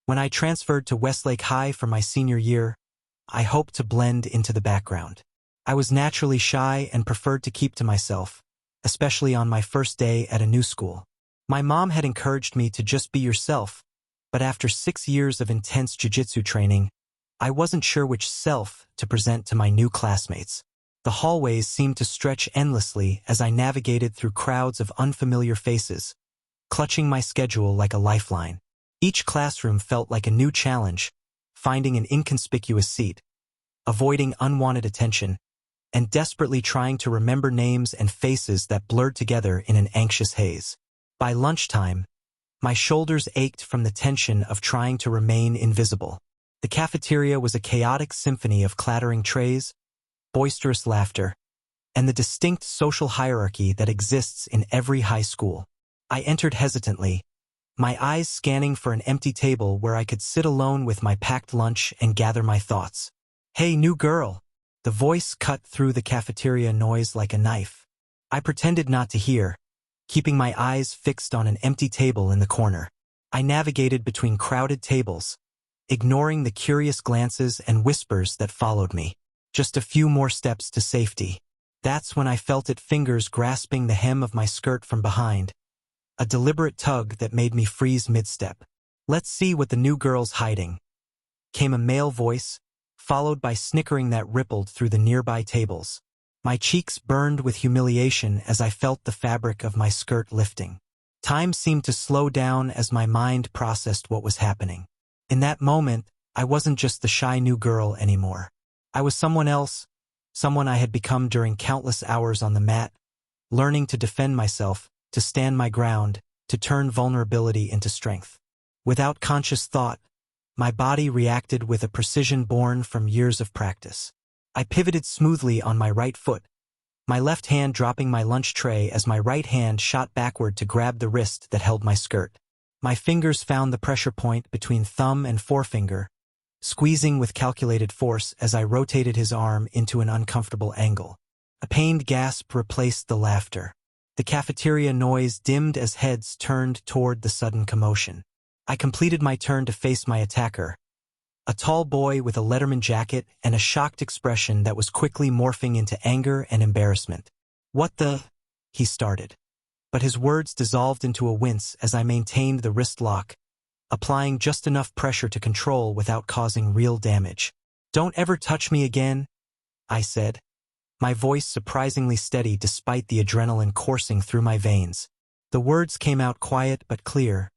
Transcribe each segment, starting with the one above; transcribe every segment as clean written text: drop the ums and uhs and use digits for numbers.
When I transferred to Westlake High for my senior year, I hoped to blend into the background. I was naturally shy and preferred to keep to myself, especially on my first day at a new school. My mom had encouraged me to just be yourself, but after 6 years of intense jiu-jitsu training, I wasn't sure which self to present to my new classmates. The hallways seemed to stretch endlessly as I navigated through crowds of unfamiliar faces, clutching my schedule like a lifeline. Each classroom felt like a new challenge, finding an inconspicuous seat, avoiding unwanted attention, and desperately trying to remember names and faces that blurred together in an anxious haze. By lunchtime, my shoulders ached from the tension of trying to remain invisible. The cafeteria was a chaotic symphony of clattering trays, boisterous laughter, and the distinct social hierarchy that exists in every high school. I entered hesitantly, my eyes scanning for an empty table where I could sit alone with my packed lunch and gather my thoughts. "Hey, new girl!" The voice cut through the cafeteria noise like a knife. I pretended not to hear, keeping my eyes fixed on an empty table in the corner. I navigated between crowded tables, ignoring the curious glances and whispers that followed me. Just a few more steps to safety. That's when I felt its fingers grasping the hem of my skirt from behind, a deliberate tug that made me freeze mid-step. "Let's see what the new girl's hiding," came a male voice, followed by snickering that rippled through the nearby tables. My cheeks burned with humiliation as I felt the fabric of my skirt lifting. Time seemed to slow down as my mind processed what was happening. In that moment, I wasn't just the shy new girl anymore. I was someone else, someone I had become during countless hours on the mat, learning to defend myself, to stand my ground, to turn vulnerability into strength. Without conscious thought, my body reacted with a precision born from years of practice. I pivoted smoothly on my right foot, my left hand dropping my lunch tray as my right hand shot backward to grab the wrist that held my skirt. My fingers found the pressure point between thumb and forefinger, squeezing with calculated force as I rotated his arm into an uncomfortable angle. A pained gasp replaced the laughter. The cafeteria noise dimmed as heads turned toward the sudden commotion. I completed my turn to face my attacker, a tall boy with a Letterman jacket and a shocked expression that was quickly morphing into anger and embarrassment. "What the?" he started, but his words dissolved into a wince as I maintained the wrist lock, applying just enough pressure to control without causing real damage. "Don't ever touch me again," I said, my voice surprisingly steady despite the adrenaline coursing through my veins. The words came out quiet but clear,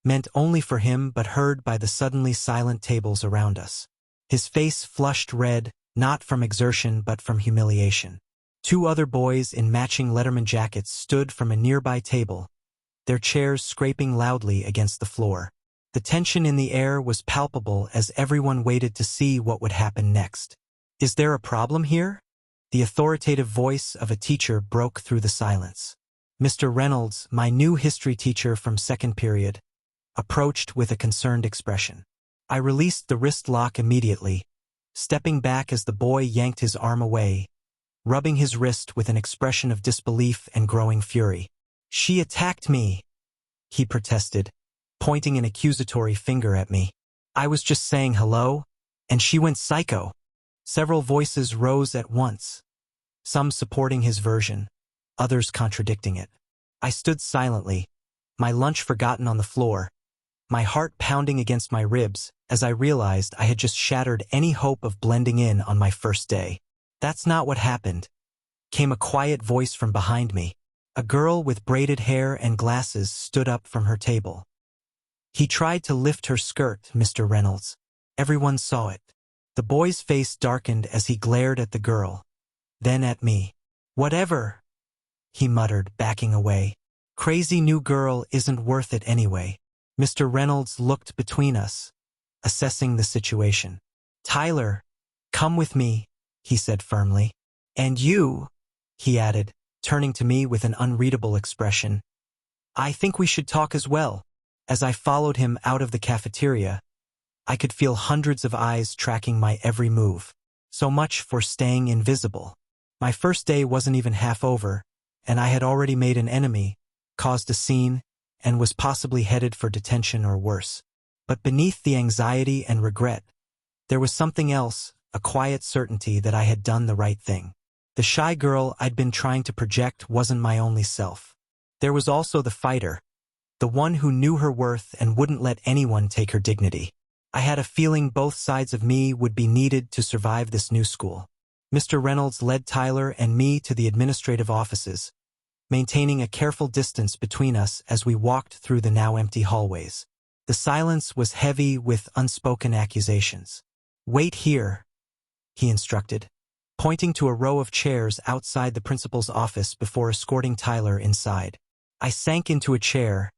meant only for him but heard by the suddenly silent tables around us. His face flushed red, not from exertion but from humiliation. 2 other boys in matching Letterman jackets stood from a nearby table, their chairs scraping loudly against the floor. The tension in the air was palpable as everyone waited to see what would happen next. "Is there a problem here?" The authoritative voice of a teacher broke through the silence. Mr. Reynolds, my new history teacher from second period, approached with a concerned expression. I released the wrist lock immediately, stepping back as the boy yanked his arm away, rubbing his wrist with an expression of disbelief and growing fury. "She attacked me," he protested, pointing an accusatory finger at me. "I was just saying hello, and she went psycho." Several voices rose at once, some supporting his version, others contradicting it. I stood silently, my lunch forgotten on the floor, my heart pounding against my ribs as I realized I had just shattered any hope of blending in on my first day. "That's not what happened," came a quiet voice from behind me. A girl with braided hair and glasses stood up from her table. "He tried to lift her skirt, Mr. Reynolds." Everyone saw it. The boy's face darkened as he glared at the girl, then at me. "Whatever," he muttered, backing away. "Crazy new girl isn't worth it anyway." Mr. Reynolds looked between us, assessing the situation. "Tyler, come with me," he said firmly. "And you," he added, turning to me with an unreadable expression. "I think we should talk as well." As I followed him out of the cafeteria, I could feel hundreds of eyes tracking my every move. So much for staying invisible. My first day wasn't even half over, and I had already made an enemy, caused a scene, and was possibly headed for detention or worse. But beneath the anxiety and regret, there was something else, a quiet certainty that I had done the right thing. The shy girl I'd been trying to project wasn't my only self. There was also the fighter, the one who knew her worth and wouldn't let anyone take her dignity. I had a feeling both sides of me would be needed to survive this new school. Mr. Reynolds led Tyler and me to the administrative offices, maintaining a careful distance between us as we walked through the now empty hallways. The silence was heavy with unspoken accusations. "Wait here," he instructed, pointing to a row of chairs outside the principal's office before escorting Tyler inside. I sank into a chair,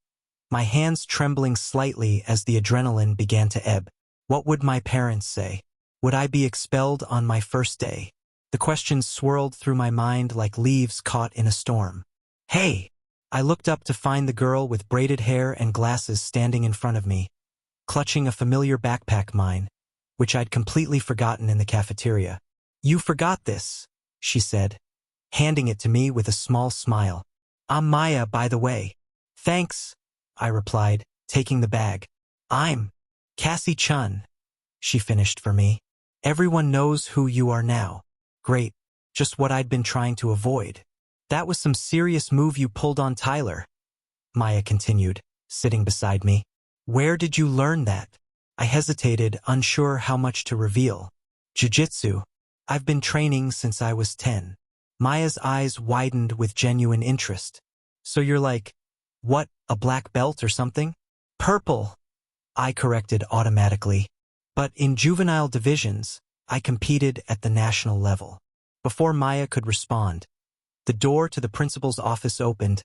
my hands trembling slightly as the adrenaline began to ebb. What would my parents say? Would I be expelled on my first day? The questions swirled through my mind like leaves caught in a storm. "Hey!" I looked up to find the girl with braided hair and glasses standing in front of me, clutching a familiar backpack mine, which I'd completely forgotten in the cafeteria. "You forgot this," she said, handing it to me with a small smile. "I'm Maya, by the way." "Thanks," I replied, taking the bag. "I'm Cassie Chun," she finished for me. "Everyone knows who you are now." "Great, just what I'd been trying to avoid." "That was some serious move you pulled on Tyler," Maya continued, sitting beside me. "Where did you learn that?" I hesitated, unsure how much to reveal. "Jiu-jitsu. I've been training since I was 10. Maya's eyes widened with genuine interest. "So you're like, what, a black belt or something?" "Purple," I corrected automatically. "But in juvenile divisions, I competed at the national level." Before Maya could respond, the door to the principal's office opened,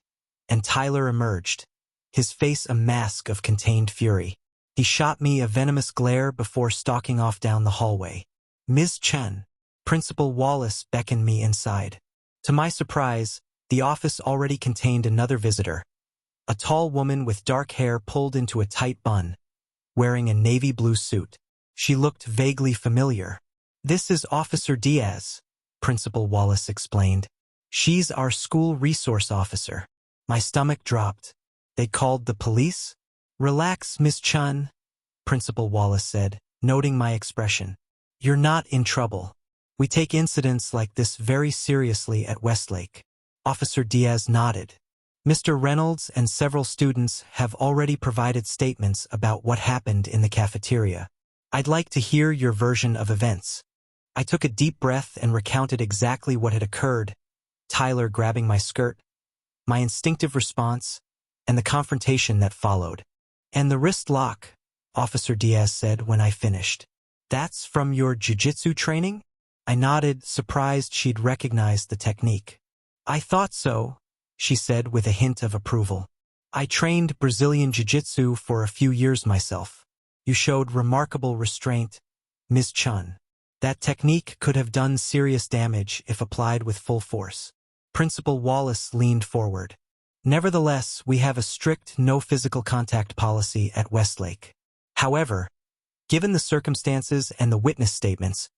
and Tyler emerged, his face a mask of contained fury. He shot me a venomous glare before stalking off down the hallway. "Ms. Chen." Principal Wallace beckoned me inside. To my surprise, the office already contained another visitor, a tall woman with dark hair pulled into a tight bun, wearing a navy blue suit. She looked vaguely familiar. "This is Officer Diaz," Principal Wallace explained. "She's our school resource officer." My stomach dropped. "They called the police?" "Relax, Miss Chun," Principal Wallace said, noting my expression. "You're not in trouble. We take incidents like this very seriously at Westlake." Officer Diaz nodded. "Mr. Reynolds and several students have already provided statements about what happened in the cafeteria. I'd like to hear your version of events." I took a deep breath and recounted exactly what had occurred, Tyler grabbing my skirt, my instinctive response, and the confrontation that followed. "And the wrist lock," Officer Diaz said when I finished. "That's from your jiu-jitsu training?" I nodded, surprised she'd recognized the technique. "I thought so," she said with a hint of approval. "I trained Brazilian jiu-jitsu for a few years myself. You showed remarkable restraint, Ms. Chun. That technique could have done serious damage if applied with full force." Principal Wallace leaned forward. "Nevertheless, we have a strict no physical contact policy at Westlake. However, given the circumstances and the witness statements,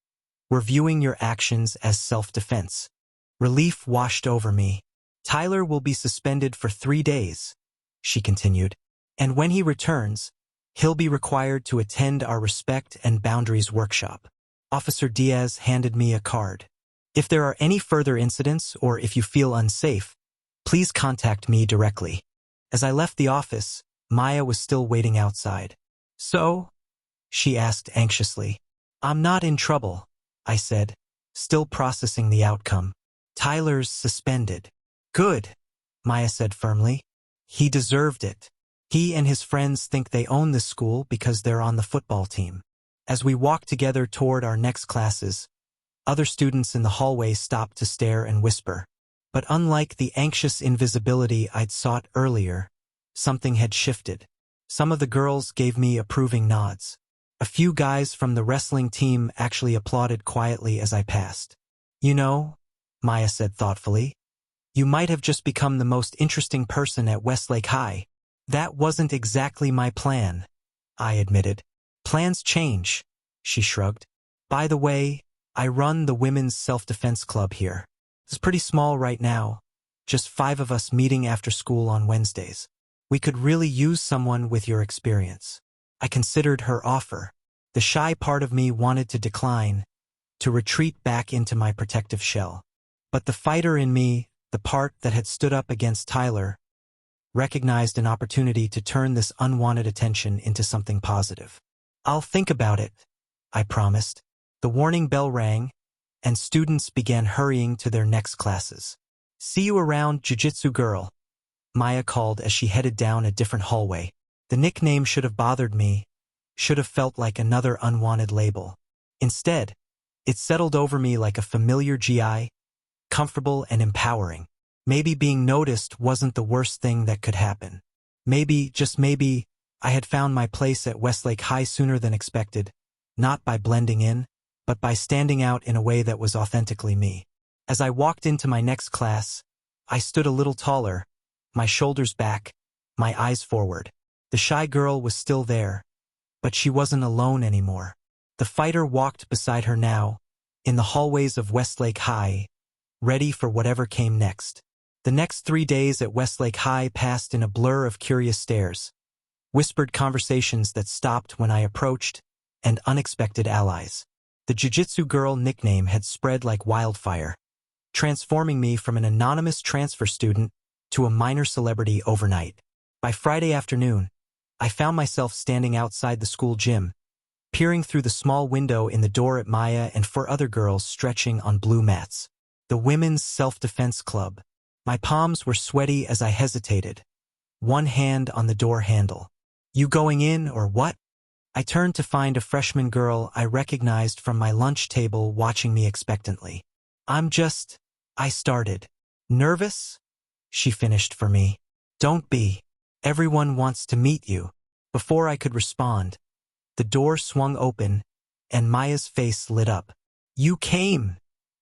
we're viewing your actions as self-defense." Relief washed over me. "Tyler will be suspended for 3 days," she continued. "And when he returns, he'll be required to attend our Respect and Boundaries workshop." Officer Diaz handed me a card. "If there are any further incidents or if you feel unsafe, please contact me directly." As I left the office, Maya was still waiting outside. "So?" she asked anxiously. "I'm not in trouble," I said, still processing the outcome. "Tyler's suspended." "Good," Maya said firmly. "He deserved it. He and his friends think they own this school because they're on the football team." As we walked together toward our next classes, other students in the hallway stopped to stare and whisper. But unlike the anxious invisibility I'd sought earlier, something had shifted. Some of the girls gave me approving nods. A few guys from the wrestling team actually applauded quietly as I passed. "You know," Maya said thoughtfully, "you might have just become the most interesting person at Westlake High." "That wasn't exactly my plan," I admitted. "Plans change," she shrugged. "By the way, I run the women's self-defense club here. It's pretty small right now, just 5 of us meeting after school on Wednesdays. We could really use someone with your experience." I considered her offer. The shy part of me wanted to decline, to retreat back into my protective shell. But the fighter in me, the part that had stood up against Tyler, recognized an opportunity to turn this unwanted attention into something positive. "I'll think about it," I promised. The warning bell rang, and students began hurrying to their next classes. "See you around, jiu-jitsu girl," Maya called as she headed down a different hallway. The nickname should have bothered me, should have felt like another unwanted label. Instead, it settled over me like a familiar GI, comfortable and empowering. Maybe being noticed wasn't the worst thing that could happen. Maybe, just maybe, I had found my place at Westlake High sooner than expected, not by blending in, but by standing out in a way that was authentically me. As I walked into my next class, I stood a little taller, my shoulders back, my eyes forward. The shy girl was still there, but she wasn't alone anymore. The fighter walked beside her now, in the hallways of Westlake High, ready for whatever came next. The next 3 days at Westlake High passed in a blur of curious stares, whispered conversations that stopped when I approached, and unexpected allies. The jiu-jitsu girl nickname had spread like wildfire, transforming me from an anonymous transfer student to a minor celebrity overnight. By Friday afternoon, I found myself standing outside the school gym, peering through the small window in the door at Maya and 4 other girls stretching on blue mats. The Women's Self-Defense Club. My palms were sweaty as I hesitated, one hand on the door handle. "You going in or what?" I turned to find a freshman girl I recognized from my lunch table watching me expectantly. I started. "Nervous?" she finished for me. "Don't be. Everyone wants to meet you." Before I could respond, the door swung open, and Maya's face lit up. "You came!"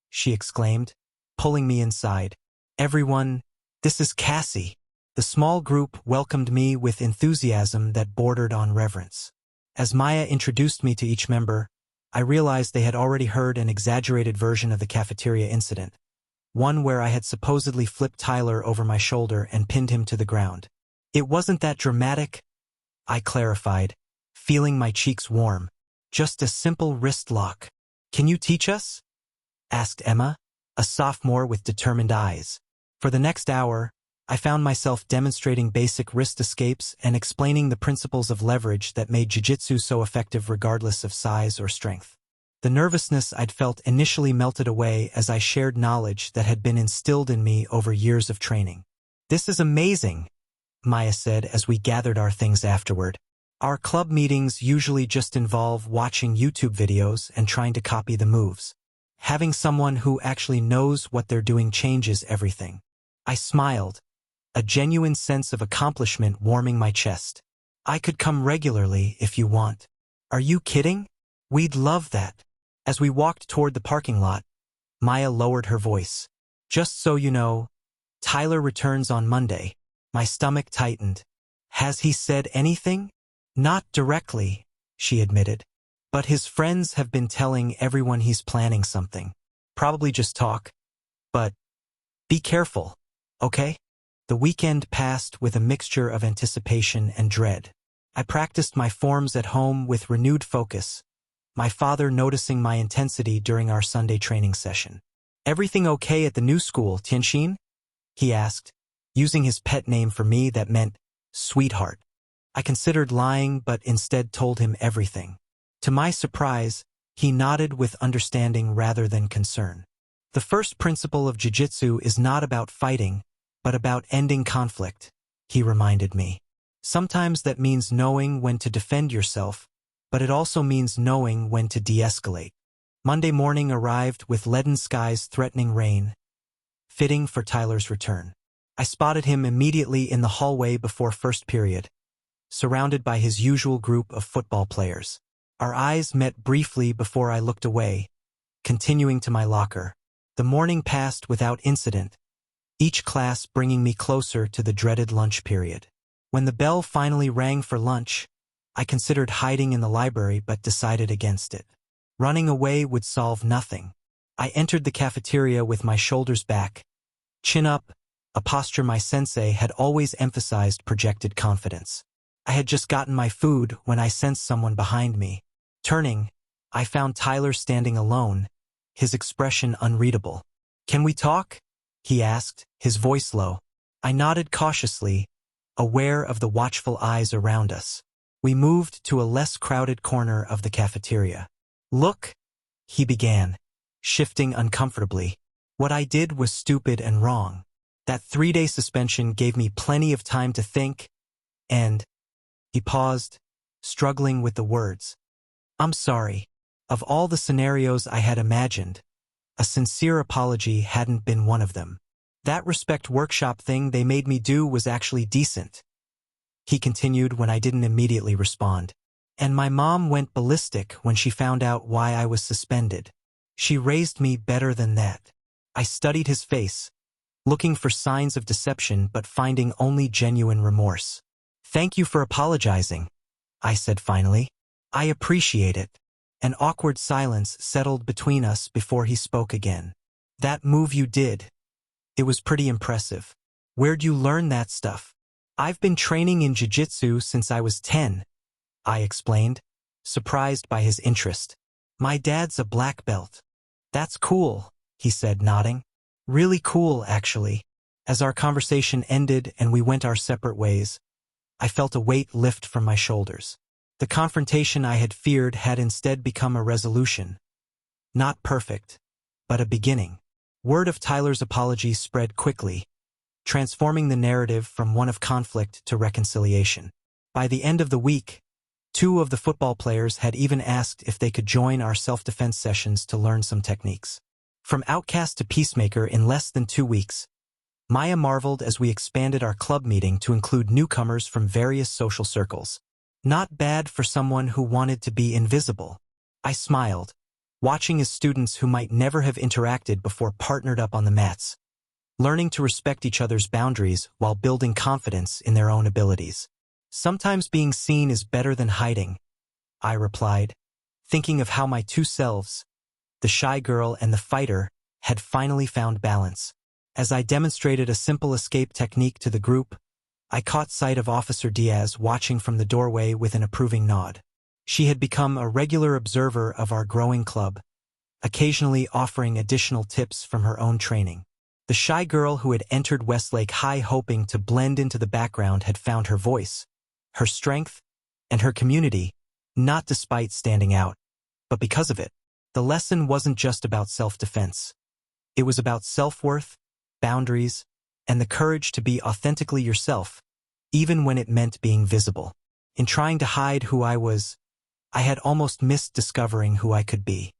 she exclaimed, pulling me inside. "Everyone, this is Cassie." The small group welcomed me with enthusiasm that bordered on reverence. As Maya introduced me to each member, I realized they had already heard an exaggerated version of the cafeteria incident, one where I had supposedly flipped Tyler over my shoulder and pinned him to the ground. "It wasn't that dramatic," I clarified, feeling my cheeks warm. "Just a simple wrist lock." "Can you teach us?" asked Emma, a sophomore with determined eyes. For the next hour, I found myself demonstrating basic wrist escapes and explaining the principles of leverage that made jiu-jitsu so effective regardless of size or strength. The nervousness I'd felt initially melted away as I shared knowledge that had been instilled in me over years of training. "This is amazing," Maya said as we gathered our things afterward. "Our club meetings usually just involve watching YouTube videos and trying to copy the moves. Having someone who actually knows what they're doing changes everything." I smiled, a genuine sense of accomplishment warming my chest. "I could come regularly if you want." "Are you kidding? We'd love that." As we walked toward the parking lot, Maya lowered her voice. "Just so you know, Tyler returns on Monday." My stomach tightened. "Has he said anything?" "Not directly," she admitted. "But his friends have been telling everyone he's planning something. Probably just talk. But be careful, okay?" The weekend passed with a mixture of anticipation and dread. I practiced my forms at home with renewed focus, my father noticing my intensity during our Sunday training session. "Everything okay at the new school, Tianxin?" he asked, using his pet name for me that meant sweetheart. I considered lying but instead told him everything. To my surprise, he nodded with understanding rather than concern. "The first principle of jiu-jitsu is not about fighting, but about ending conflict," he reminded me. "Sometimes that means knowing when to defend yourself, but it also means knowing when to de-escalate." Monday morning arrived with leaden skies threatening rain, fitting for Tyler's return. I spotted him immediately in the hallway before first period, surrounded by his usual group of football players. Our eyes met briefly before I looked away, continuing to my locker. The morning passed without incident, each class bringing me closer to the dreaded lunch period. When the bell finally rang for lunch, I considered hiding in the library but decided against it. Running away would solve nothing. I entered the cafeteria with my shoulders back, chin up, a posture my sensei had always emphasized projected confidence. I had just gotten my food when I sensed someone behind me. Turning, I found Tyler standing alone, his expression unreadable. "Can we talk?" he asked, his voice low. I nodded cautiously, aware of the watchful eyes around us. We moved to a less crowded corner of the cafeteria. "Look," he began, shifting uncomfortably. "What I did was stupid and wrong. That 3-day suspension gave me plenty of time to think, and—" He paused, struggling with the words. "I'm sorry." Of all the scenarios I had imagined, a sincere apology hadn't been one of them. "That respect workshop thing they made me do was actually decent," he continued when I didn't immediately respond. "And my mom went ballistic when she found out why I was suspended. She raised me better than that." I studied his face, looking for signs of deception but finding only genuine remorse. "Thank you for apologizing," I said finally. "I appreciate it." An awkward silence settled between us before he spoke again. "That move you did, it was pretty impressive. Where'd you learn that stuff?" "I've been training in jiu-jitsu since I was 10, I explained, surprised by his interest. "My dad's a black belt." "That's cool," he said, nodding. "Really cool, actually." As our conversation ended and we went our separate ways, I felt a weight lift from my shoulders. The confrontation I had feared had instead become a resolution. Not perfect, but a beginning. Word of Tyler's apology spread quickly, transforming the narrative from one of conflict to reconciliation. By the end of the week, 2 of the football players had even asked if they could join our self-defense sessions to learn some techniques. From outcast to peacemaker in less than 2 weeks, Maya marveled as we expanded our club meeting to include newcomers from various social circles. Not bad for someone who wanted to be invisible. I smiled, watching as students who might never have interacted before partnered up on the mats, learning to respect each other's boundaries while building confidence in their own abilities. "Sometimes being seen is better than hiding," I replied, thinking of how my 2 selves, the shy girl and the fighter, had finally found balance. As I demonstrated a simple escape technique to the group, I caught sight of Officer Diaz watching from the doorway with an approving nod. She had become a regular observer of our growing club, occasionally offering additional tips from her own training. The shy girl who had entered Westlake High hoping to blend into the background had found her voice, her strength, and her community, not despite standing out, but because of it. The lesson wasn't just about self-defense. It was about self-worth, boundaries, and the courage to be authentically yourself, even when it meant being visible. In trying to hide who I was, I had almost missed discovering who I could be.